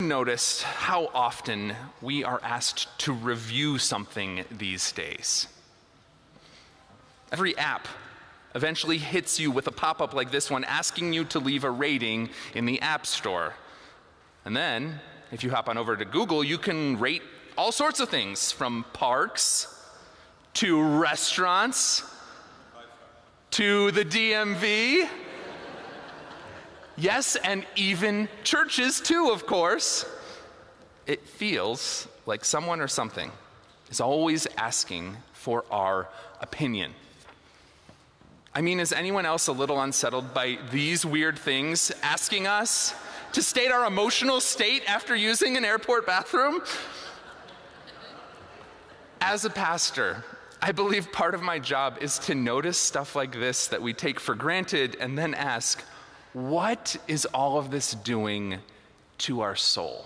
noticed how often we are asked to review something these days? Every app eventually hits you with a pop-up like this one asking you to leave a rating in the App Store. And then, if you hop on over to Google, you can rate all sorts of things, from parks to restaurants to the DMV. Yes, and even churches too, of course. It feels like someone or something is always asking for our opinion. I mean, is anyone else a little unsettled by these weird things asking us to state our emotional state after using an airport bathroom? As a pastor, I believe part of my job is to notice stuff like this that we take for granted and then ask, what is all of this doing to our soul?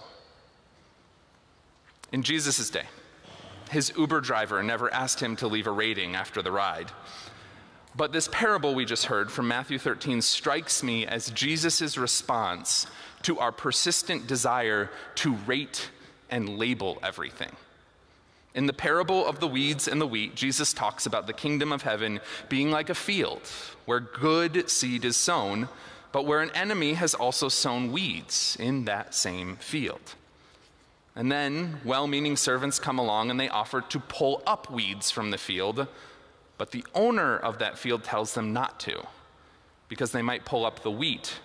In Jesus' day, his Uber driver never asked him to leave a rating after the ride. But this parable we just heard from Matthew 13 strikes me as Jesus' response to our persistent desire to rate and label everything. In the parable of the weeds and the wheat, Jesus talks about the kingdom of heaven being like a field where good seed is sown, but where an enemy has also sown weeds in that same field. And then well-meaning servants come along and they offer to pull up weeds from the field, but the owner of that field tells them not to, because they might pull up the wheat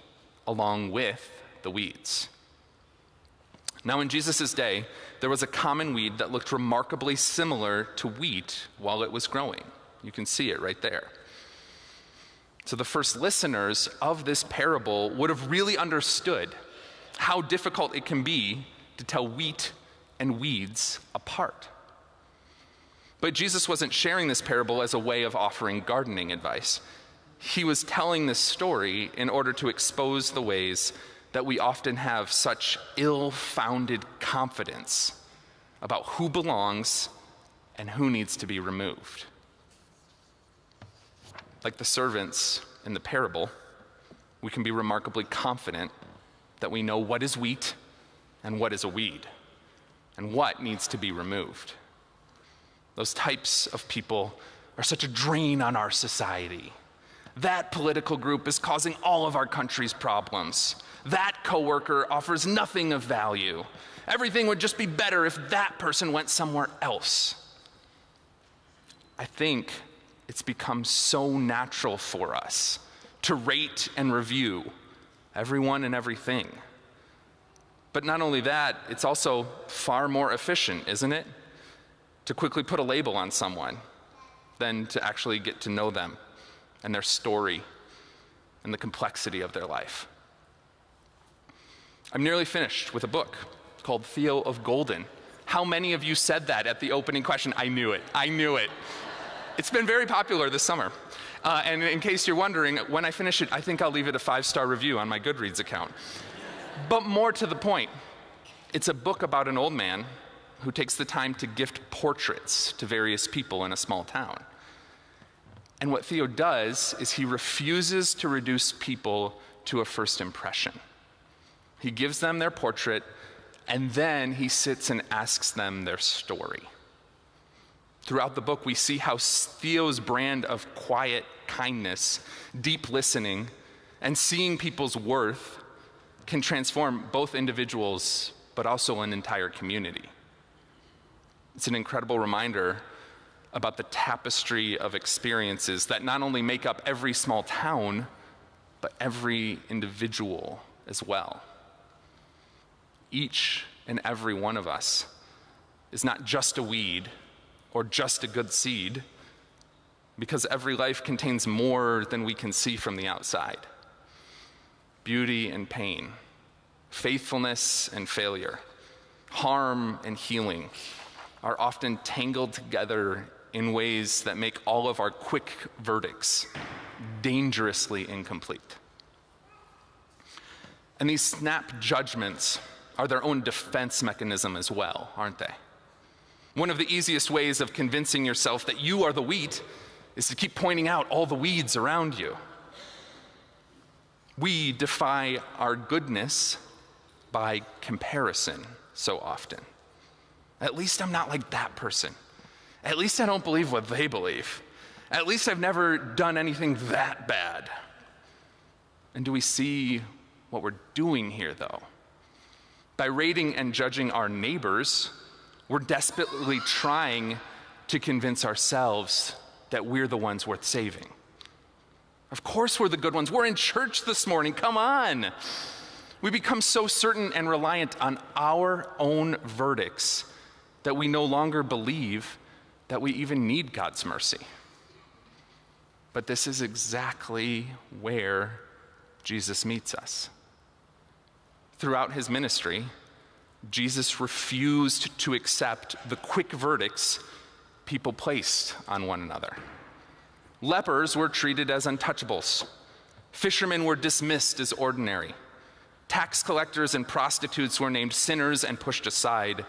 along with the weeds. Now, in Jesus' day, there was a common weed that looked remarkably similar to wheat while it was growing. You can see it right there. So the first listeners of this parable would have really understood how difficult it can be to tell wheat and weeds apart. But Jesus wasn't sharing this parable as a way of offering gardening advice. He was telling this story in order to expose the ways that we often have such ill-founded confidence about who belongs and who needs to be removed. Like the servants in the parable, we can be remarkably confident that we know what is wheat and what is a weed, and what needs to be removed. Those types of people are such a drain on our society. That political group is causing all of our country's problems. That coworker offers nothing of value. Everything would just be better if that person went somewhere else. I think it's become so natural for us to rate and review everyone and everything. But not only that, it's also far more efficient, isn't it? To quickly put a label on someone than to actually get to know them and their story and the complexity of their life. I'm nearly finished with a book called Theo of Golden. How many of you said that at the opening question? I knew it. It's been very popular this summer. And in case you're wondering, when I finish it, I think I'll leave it a 5-star review on my Goodreads account. But more to the point, it's a book about an old man who takes the time to gift portraits to various people in a small town. And what Theo does is he refuses to reduce people to a first impression. He gives them their portrait, and then he sits and asks them their story. Throughout the book, we see how Theo's brand of quiet kindness, deep listening, and seeing people's worth can transform both individuals, but also an entire community. It's an incredible reminder about the tapestry of experiences that not only make up every small town, but every individual as well. Each and every one of us is not just a weed or just a good seed, because every life contains more than we can see from the outside. Beauty and pain, faithfulness and failure, harm and healing are often tangled together in ways that make all of our quick verdicts dangerously incomplete. And these snap judgments are their own defense mechanism as well, aren't they? One of the easiest ways of convincing yourself that you are the wheat is to keep pointing out all the weeds around you. We defy our goodness by comparison so often. At least I'm not like that person. At least I don't believe what they believe. At least I've never done anything that bad. And do we see what we're doing here, though? By rating and judging our neighbors, we're desperately trying to convince ourselves that we're the ones worth saving. Of course we're the good ones. We're in church this morning. Come on. We become so certain and reliant on our own verdicts that we no longer believe that we even need God's mercy. But this is exactly where Jesus meets us. Throughout his ministry, Jesus refused to accept the quick verdicts people placed on one another. Lepers were treated as untouchables. Fishermen were dismissed as ordinary. Tax collectors and prostitutes were named sinners and pushed aside.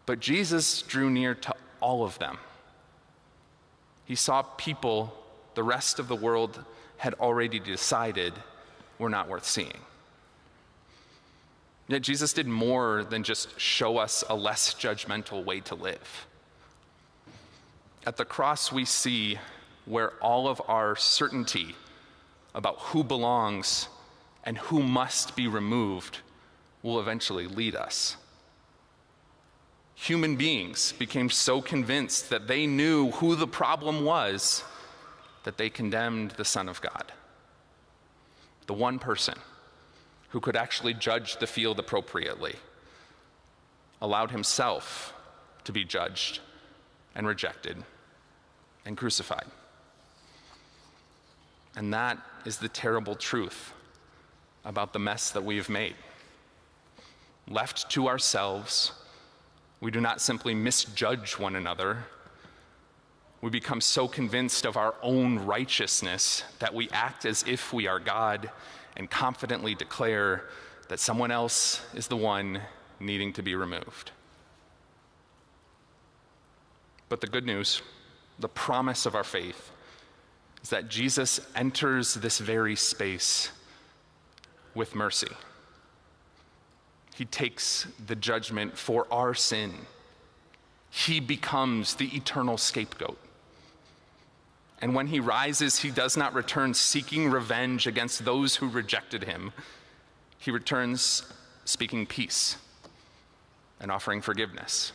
But Jesus drew near to all of them. He saw people the rest of the world had already decided were not worth seeing. Yet Jesus did more than just show us a less judgmental way to live. At the cross, we see where all of our certainty about who belongs and who must be removed will eventually lead us. Human beings became so convinced that they knew who the problem was that they condemned the Son of God, the one person who could actually judge the field appropriately, allowed himself to be judged and rejected and crucified. And that is the terrible truth about the mess that we have made. Left to ourselves, we do not simply misjudge one another. We become so convinced of our own righteousness that we act as if we are God and confidently declare that someone else is the one needing to be removed. But the good news, the promise of our faith, is that Jesus enters this very space with mercy. He takes the judgment for our sin. He becomes the eternal scapegoat. And when he rises, he does not return seeking revenge against those who rejected him. He returns speaking peace and offering forgiveness.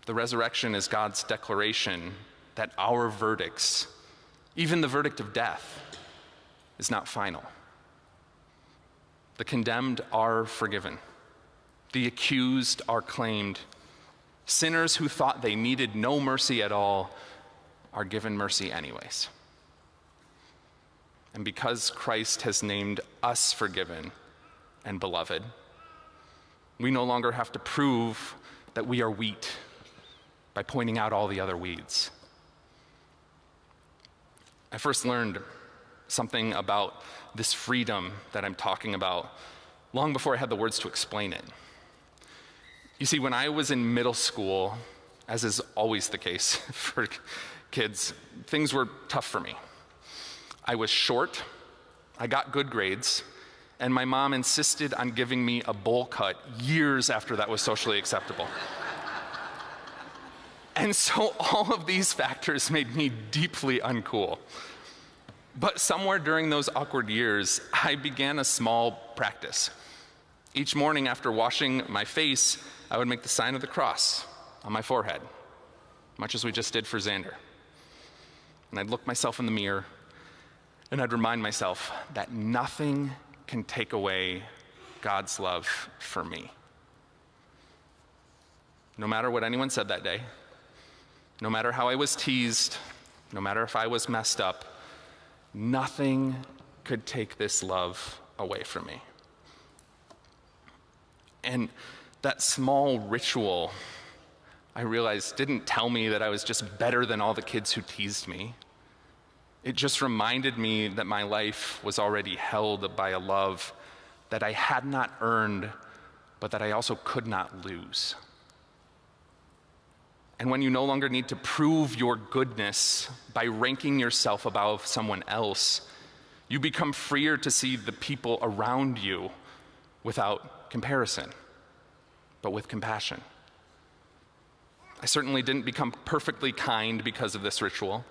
The resurrection is God's declaration that our verdicts, even the verdict of death, is not final. The condemned are forgiven. The accused are claimed. Sinners who thought they needed no mercy at all are given mercy anyways. And because Christ has named us forgiven and beloved, we no longer have to prove that we are wheat by pointing out all the other weeds. I first learned something about this freedom that I'm talking about long before I had the words to explain it. You see, when I was in middle school, as is always the case for kids, things were tough for me. I was short, I got good grades, and my mom insisted on giving me a bowl cut years after that was socially acceptable. And so all of these factors made me deeply uncool. But somewhere during those awkward years, I began a small practice. Each morning after washing my face, I would make the sign of the cross on my forehead, much as we just did for Xander. And I'd look myself in the mirror, and I'd remind myself that nothing can take away God's love for me. No matter what anyone said that day, no matter how I was teased, no matter if I was messed up, nothing could take this love away from me. And that small ritual, I realized, didn't tell me that I was just better than all the kids who teased me. It just reminded me that my life was already held by a love that I had not earned, but that I also could not lose. And when you no longer need to prove your goodness by ranking yourself above someone else, You become freer to see the people around you without comparison, but with compassion. I certainly didn't become perfectly kind because of this ritual.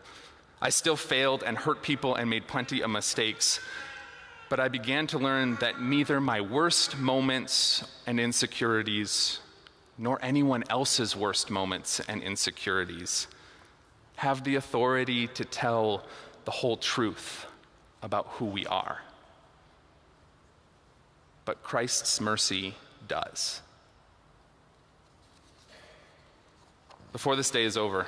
I still failed and hurt people and made plenty of mistakes, but I began to learn that neither my worst moments and insecurities nor anyone else's worst moments and insecurities have the authority to tell the whole truth about who we are. But Christ's mercy does. Before this day is over,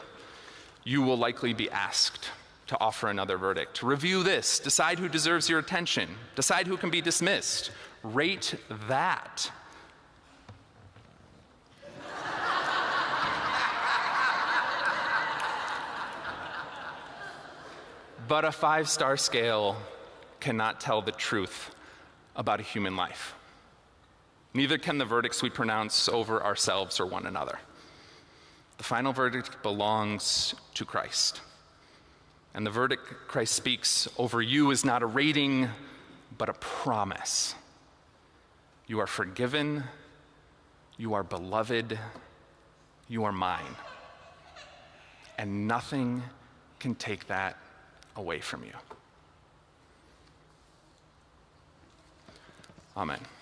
you will likely be asked to offer another verdict. Review this, decide who deserves your attention, decide who can be dismissed, rate that. But a 5-star scale cannot tell the truth about a human life. Neither can the verdicts we pronounce over ourselves or one another. The final verdict belongs to Christ. And the verdict Christ speaks over you is not a rating, but a promise. You are forgiven, you are beloved, you are mine. And nothing can take that away from you. Amen.